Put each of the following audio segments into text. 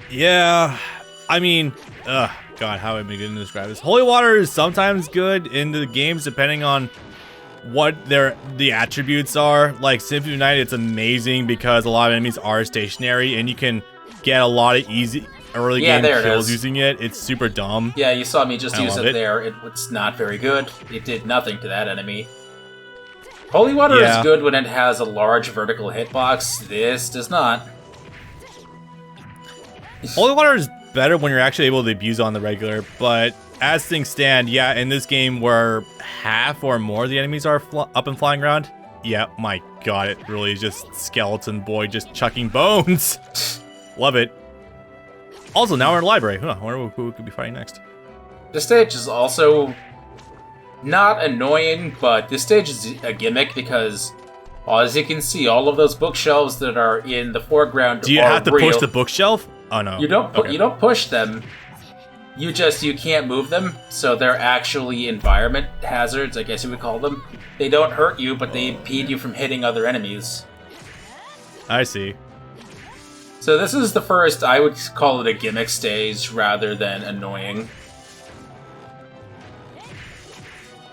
Yeah, I mean, God, how am I going to describe this? Holy water is sometimes good in the games depending on what the attributes are. Like Symphony of the Night, it's amazing because a lot of enemies are stationary and you can get a lot of easy early game kills using it. It's super dumb. Yeah, you saw me just use it there. It's not very good. It did nothing to that enemy. Holy water is good when it has a large vertical hitbox. This does not. Holy water is better when you're actually able to abuse it on the regular, but as things stand, yeah, in this game where half or more of the enemies are up and flying around, yeah, my God, it really is just skeleton boy just chucking bones. Love it. Also, now we're in a library. I wonder who we could be fighting next. This stage is also not annoying, but this stage is a gimmick because, as you can see, all of those bookshelves that are in the foreground Do you have to push the bookshelf? Oh no. You don't. You don't push them. You can't move them, so they're actually environment hazards, I guess you would call them. They don't hurt you, but they impede you from hitting other enemies. I see. So this is the first, I would call it a gimmick stage rather than annoying.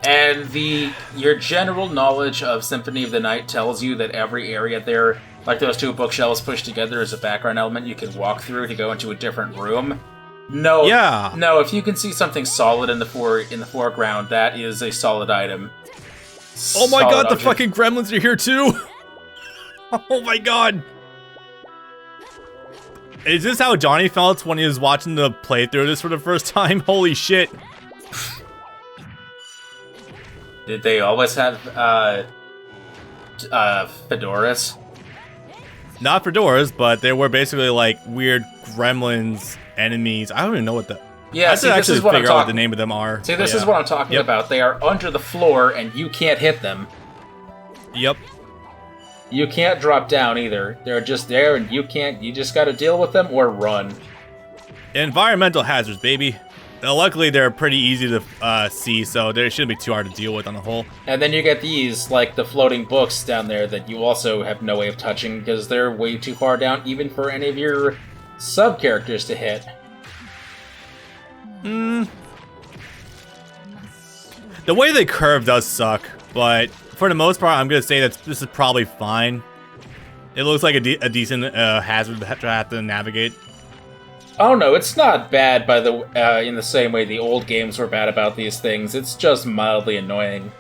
And your general knowledge of Symphony of the Night tells you that every area there, like those two bookshelves pushed together as a background element you can walk through to go into a different room. No, if you can see something solid in the foreground, that is a solid item. Oh my God, the fucking gremlins are here too! Oh my God! Is this how Johnny felt when he was watching the playthrough of this for the first time? Holy shit! Did they always have fedoras? Not fedoras, but they were basically like weird gremlins enemies. I don't even know what the... Yeah, I have to actually figure out what the name of them are. See, this is what I'm talking about. They are under the floor, and you can't hit them. Yep. You can't drop down either. They're just there, and you can't... You just gotta deal with them or run. Environmental hazards, baby. Luckily, they're pretty easy to see, so they shouldn't be too hard to deal with on the whole. And then you get these, like the floating books down there that you also have no way of touching because they're way too far down, even for any of your sub-characters to hit. The way they curve does suck, but for the most part, I'm going to say that this is probably fine. It looks like a decent hazard to have to navigate. Oh no, it's not bad by in the same way the old games were bad about these things. It's just mildly annoying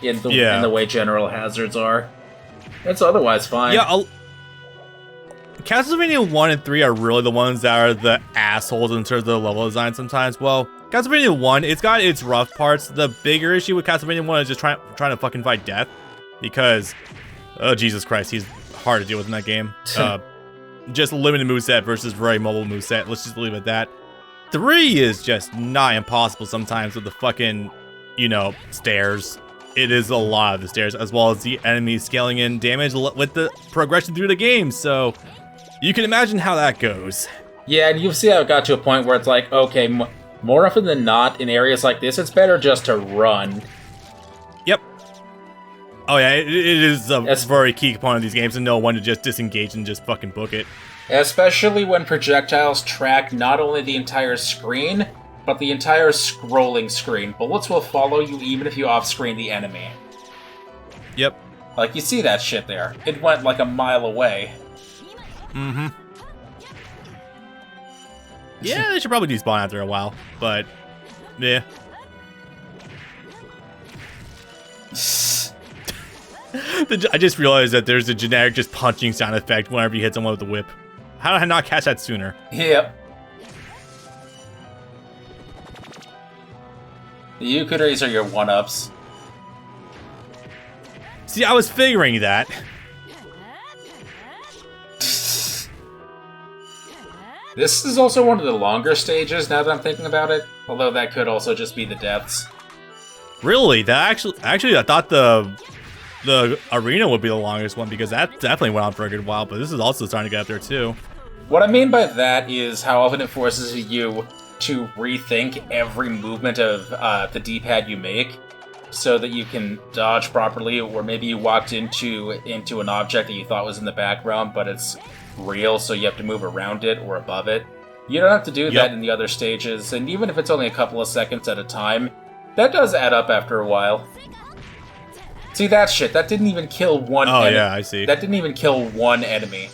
in the way general hazards are. It's otherwise fine. Yeah, Castlevania 1 and 3 are really the ones that are the assholes in terms of the level design sometimes. Well, Castlevania 1, it's got its rough parts. The bigger issue with Castlevania 1 is just trying to fucking fight death. Because, oh Jesus Christ, he's hard to deal with in that game. Just limited moveset versus very mobile moveset. Let's just leave it at that. 3 is just nigh impossible sometimes with the fucking, stairs. It is a lot of the stairs, as well as the enemies scaling in damage with the progression through the game, so you can imagine how that goes. Yeah, and you see how it got to a point where it's like, okay, more often than not, in areas like this, it's better just to run. Yep. Oh yeah, it is a very key component of these games to know when to just disengage and just fucking book it. Especially when projectiles track not only the entire screen, but the entire scrolling screen. Bullets will follow you even if you off-screen the enemy. Yep. Like, you see that shit there. It went like a mile away. Mm-hmm. Yeah, they should probably despawn after a while, but yeah. I just realized that there's a generic just punching sound effect whenever you hit someone with the whip. How did I not catch that sooner? Yep. The Yukuris are your one-ups. See, I was figuring that. This is also one of the longer stages, now that I'm thinking about it. Although that could also just be the deaths. Really? That actually, I thought the arena would be the longest one, because that definitely went on for a good while, but this is also starting to get up there too. What I mean by that is how often it forces you to rethink every movement of the D-pad you make, so that you can dodge properly, or maybe you walked into an object that you thought was in the background, but it's real, so you have to move around it or above it. You don't have to do that in the other stages, and even if it's only a couple of seconds at a time, that does add up after a while. See that shit? That didn't even kill one enemy. Oh, yeah, I see. That didn't even kill one enemy.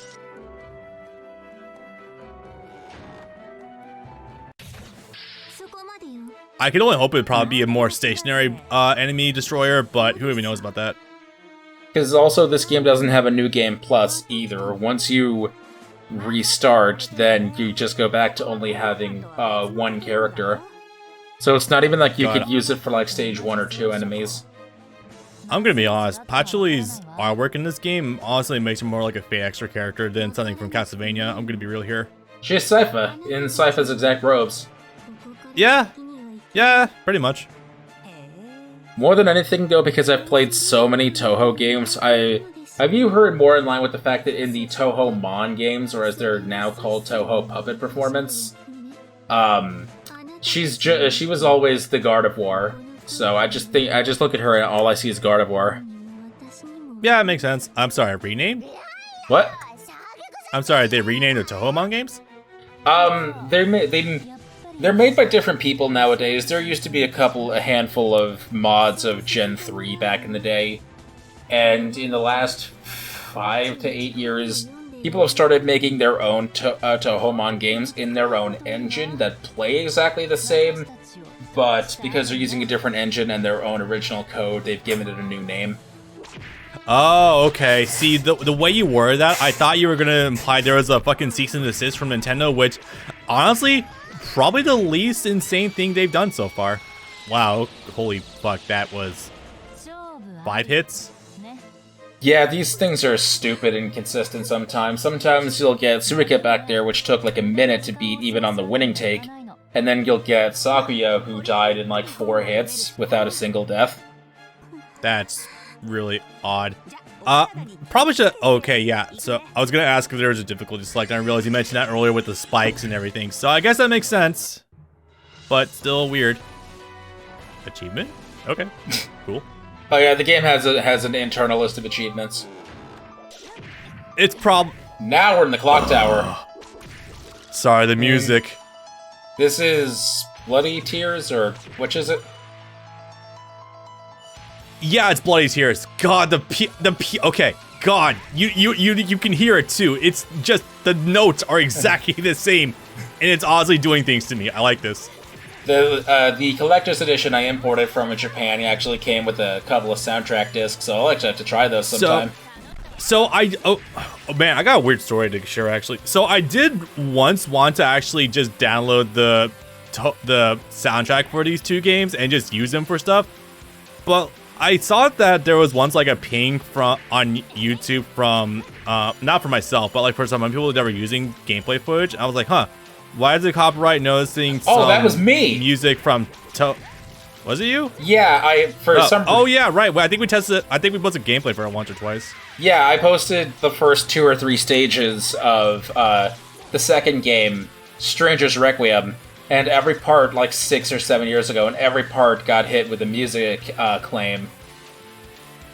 I could only hope it would probably be a more stationary enemy destroyer, but who even knows about that? Because also this game doesn't have a New Game Plus either. Once you restart, then you just go back to only having one character. So it's not even like you could use it for like stage 1 or 2 enemies. I'm gonna be honest, Patchouli's artwork in this game honestly makes him more like a Fate Extra character than something from Castlevania. I'm gonna be real here. She's Sypha, in Sypha's exact robes. Yeah, pretty much. More than anything, though, because I've played so many Touhou games, have you heard more in line with the fact that in the Touhou Mon games, or as they're now called, Touhou Puppet Performance, she was always the Guard of War. So I just look at her and all I see is Guard of War. Yeah, it makes sense. I'm sorry, renamed? What? I'm sorry, they renamed the Touhou Mon games? They're made by different people nowadays. There used to be a handful of mods of Gen 3 back in the day. And in the last 5 to 8 years, people have started making their own Touhou Mon games in their own engine that play exactly the same. But because they're using a different engine and their own original code, they've given it a new name. Oh, okay. See, the way you worded that, I thought you were going to imply there was a fucking cease and desist from Nintendo, which, honestly, probably the least insane thing they've done so far. Wow, holy fuck, that was 5 hits? Yeah, these things are stupid and inconsistent sometimes. Sometimes you'll get Suika back there, which took like a minute to beat even on the winning take. And then you'll get Sakuya, who died in like 4 hits without a single death. That's really odd. Probably should... Okay, yeah. So I was going to ask if there was a difficulty select, and I realized you mentioned that earlier with the spikes and everything. So I guess that makes sense. But still weird. Achievement? Okay. Cool. Oh yeah, the game has an internal list of achievements. It's Now we're in the clock tower. Sorry, the music. This is Bloody Tears, or which is it? Yeah, it's Bloody Tears. God, okay. God, you can hear it too. It's just the notes are exactly the same, and it's honestly doing things to me. I like this. The collector's edition I imported from Japan actually came with a couple of soundtrack discs, so I'll actually have to try those sometime. Oh man, I got a weird story to share actually. So I did once want to actually just download the soundtrack for these 2 games and just use them for stuff, but I saw that there was once like a ping on YouTube from not for myself, but like for some people that were using gameplay footage. I was like, huh, why is the copyright noticing some that was me. Music from Was it you? Yeah, Oh yeah, right. Well, I think we posted gameplay for it once or twice. Yeah, I posted the first 2 or 3 stages of the second game, Stranger's Requiem, and every part like 6 or 7 years ago, and every part got hit with a music claim.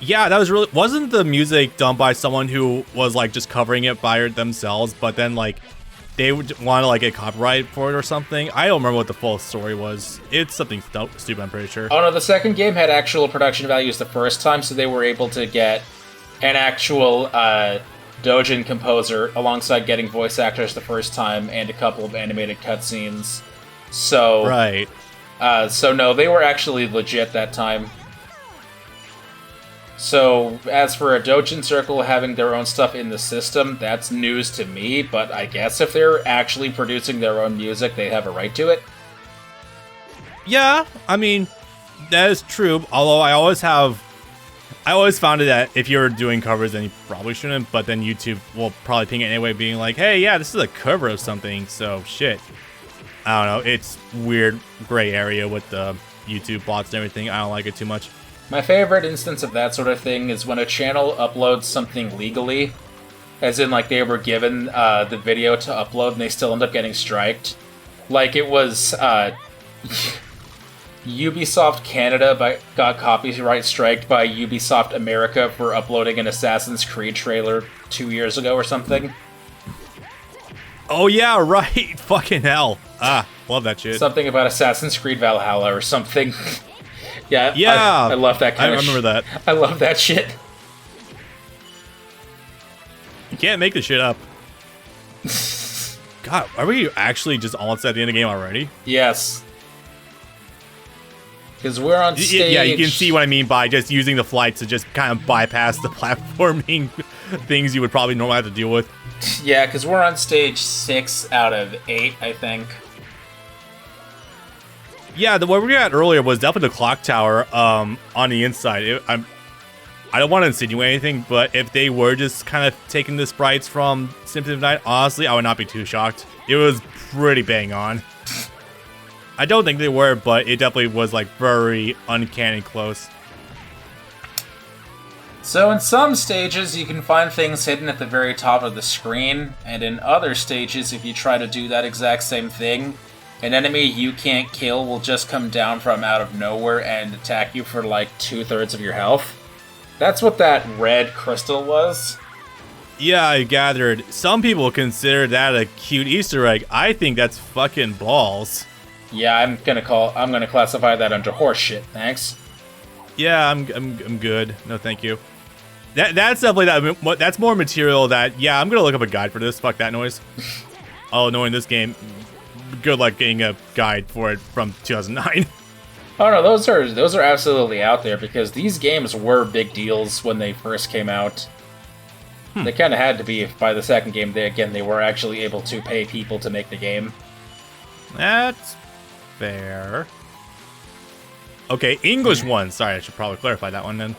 Yeah, that was really... Wasn't the music done by someone who was like just covering it by themselves, but then like they would want to like get copyright for it or something? I don't remember what the full story was. It's something stupid, I'm pretty sure. Oh no, the second game had actual production values the first time, so they were able to get an actual doujin composer alongside getting voice actors the first time and a couple of animated cutscenes. So right. So no, they were actually legit that time. So as for a doujin circle having their own stuff in the system, that's news to me, but I guess if they're actually producing their own music, they have a right to it. Yeah, I mean, that is true, although I always found it that if you're doing covers, then you probably shouldn't, but then YouTube will probably ping it anyway, being like, hey, yeah, this is a cover of something, so shit. I don't know, it's weird gray area with the YouTube bots and everything. I don't like it too much. My favorite instance of that sort of thing is when a channel uploads something legally, as in like they were given the video to upload and they still end up getting striked. Like it was Ubisoft Canada got copyright striked by Ubisoft America for uploading an Assassin's Creed trailer 2 years ago or something. Oh yeah, right. Fucking hell. Ah, love that shit. Something about Assassin's Creed Valhalla or something. Yeah, Yeah. I love that kind of I remember that. I love that shit. You can't make this shit up. God, are we actually just almost at the end of the game already? Yes. Because we're on stage. Yeah, you can see what I mean by just using the flight to just kind of bypass the platforming things you would probably normally have to deal with. Yeah, because we're on stage 6 out of 8, I think. Yeah, what we got earlier was definitely the clock tower on the inside. I don't want to insinuate anything, but if they were just kind of taking the sprites from Symphony of the Night, honestly, I would not be too shocked. It was pretty bang on. I don't think they were, but it definitely was like very uncanny close. So in some stages, you can find things hidden at the very top of the screen, and in other stages, if you try to do that exact same thing, an enemy you can't kill will just come down from out of nowhere and attack you for like 2/3 of your health. That's what that red crystal was. Yeah, I gathered. Some people consider that a cute Easter egg. I think that's fucking balls. Yeah, I'm gonna classify that under horse shit. Thanks. Yeah, I'm good. No, thank you. That's definitely that's more material that, yeah, I'm gonna look up a guide for this. Fuck that noise. Oh, knowing this game, good luck getting a guide for it from 2009. Oh no, those are absolutely out there because these games were big deals when they first came out. They kind of had to be. By the second game, they were actually able to pay people to make the game. That's fair. Okay, English one. Sorry, I should probably clarify that one then.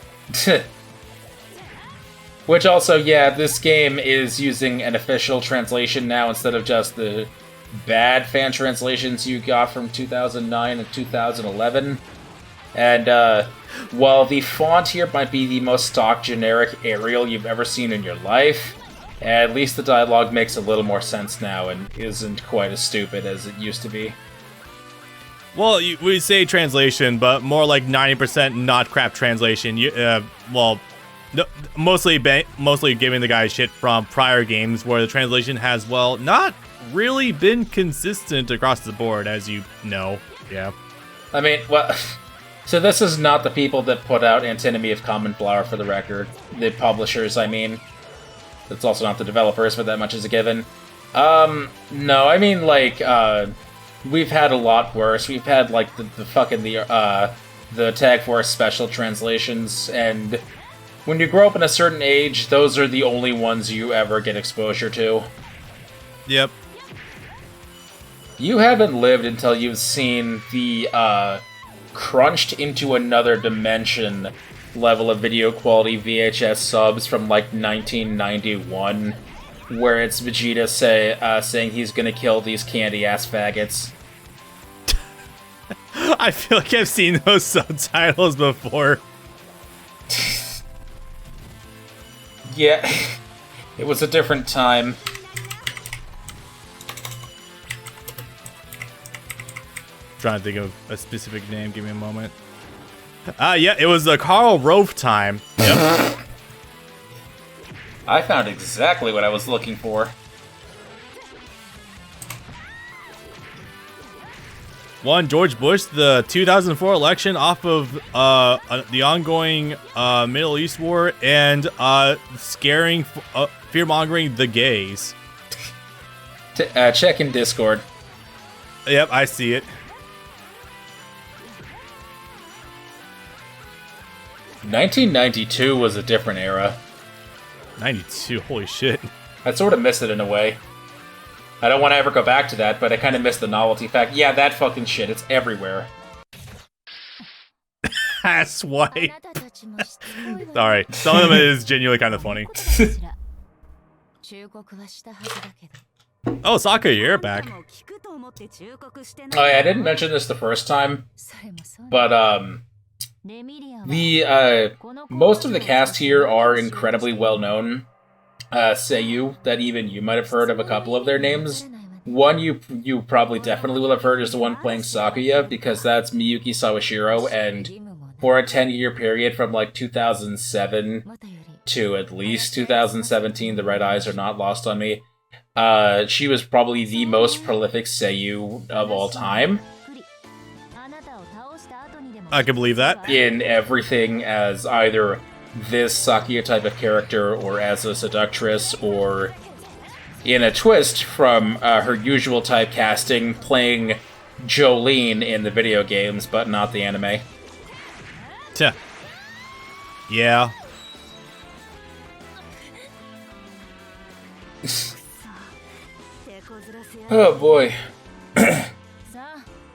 Which also, yeah, this game is using an official translation now instead of just the bad fan translations you got from 2009 and 2011. And while the font here might be the most stock generic Arial you've ever seen in your life, at least the dialogue makes a little more sense now and isn't quite as stupid as it used to be. Well, we say translation, but more like 90% not crap translation. Mostly giving the guy shit from prior games where the translation has, well, not really been consistent across the board, as you know. Yeah. I mean, well, so this is not the people that put out Antinomy of Common Flower, for the record. The publishers, I mean. It's also not the developers, but that much is a given. No, I mean, like, we've had a lot worse. We've had, like, the Tag Force special translations, and when you grow up in a certain age, those are the only ones you ever get exposure to. Yep. You haven't lived until you've seen the, crunched into another dimension level of video quality VHS subs from, like, 1991, where it's Vegeta saying he's gonna kill these candy-ass faggots. I feel like I've seen those subtitles before. Yeah, it was a different time. Trying to think of a specific name. Give me a moment. Yeah, it was Carl Rove time. Yep. I found exactly what I was looking for. Won George Bush the 2004 election off of the ongoing Middle East war and scaring, fear-mongering the gays. Check in Discord. Yep, I see it. 1992 was a different era. 92, holy shit. I sort of miss it in a way. I don't want to ever go back to that, but I kind of miss the novelty fact. Yeah, that fucking shit, it's everywhere. That's why. Sorry, some of them is genuinely kind of funny. Oh, Sakuya, you're back. Oh yeah, I didn't mention this the first time, but most of the cast here are incredibly well known. Seiyu, that even you might have heard of a couple of their names. One you probably definitely will have heard is the one playing Sakuya, because that's Miyuki Sawashiro, and for a 10-year period from like 2007 to at least 2017, the red eyes are not lost on me. She was probably the most prolific seiyuu of all time I can believe that. in everything as either this Sakuya type of character or as a seductress or in a twist from her usual typecasting playing Jolene in the video games, but not the anime. Tja. Yeah. Oh boy.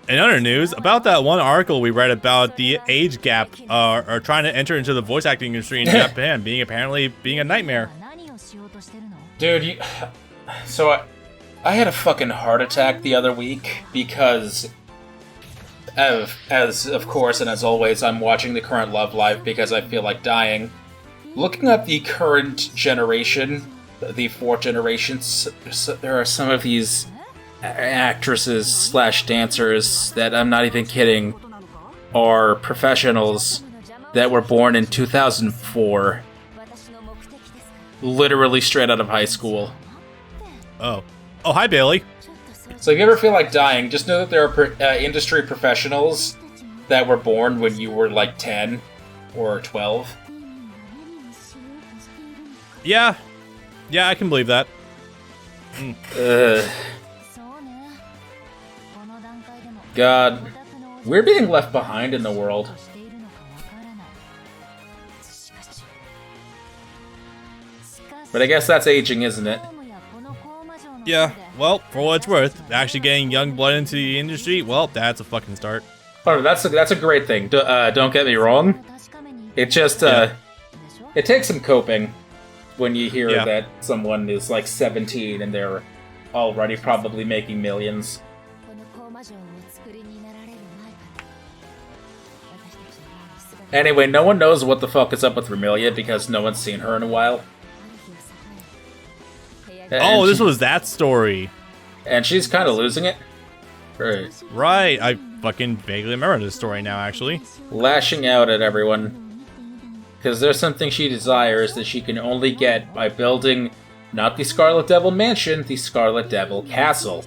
In other news, about that one article we read about the age gap or trying to enter into the voice acting industry in Japan being a nightmare. Dude, I had a fucking heart attack the other week because as of course and as always I'm watching the current Love Live because I feel like dying. Looking at the current generation, the fourth generation, there are some of these actresses slash dancers that I'm not even kidding are professionals that were born in 2004. Literally straight out of high school. Oh, hi Bailey. So if you ever feel like dying, just know that there are industry professionals that were born when you were like 10 or 12. Yeah, I can believe that. God, we're being left behind in the world. But I guess that's aging, isn't it? Yeah, well, for what it's worth, actually getting young blood into the industry, well, that's a fucking start. Oh, that's a great thing. Don't get me wrong. It just it takes some coping when you hear that someone is like 17 and they're already probably making millions. Anyway, no one knows what the fuck is up with Emilia because no one's seen her in a while. Oh, this was that story. And she's kind of losing it. Right, I fucking vaguely remember this story now, actually. Lashing out at everyone. Because there's something she desires that she can only get by building not the Scarlet Devil Mansion, the Scarlet Devil Castle.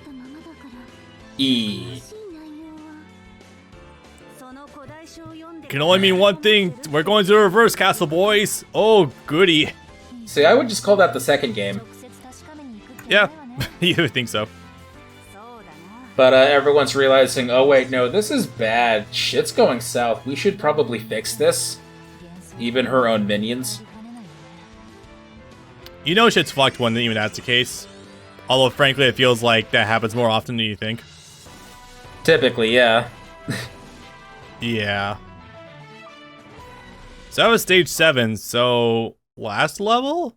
Can only mean one thing. We're going to the reverse castle, boys. Oh, goody. See, I would just call that the second game. Yeah, you would think so. But everyone's realizing, oh wait, no, this is bad. Shit's going south. We should probably fix this. Even her own minions. You know shit's fucked when even that's the case. Although, frankly, it feels like that happens more often than you think. Typically, yeah. Yeah. So that was stage 7, so last level?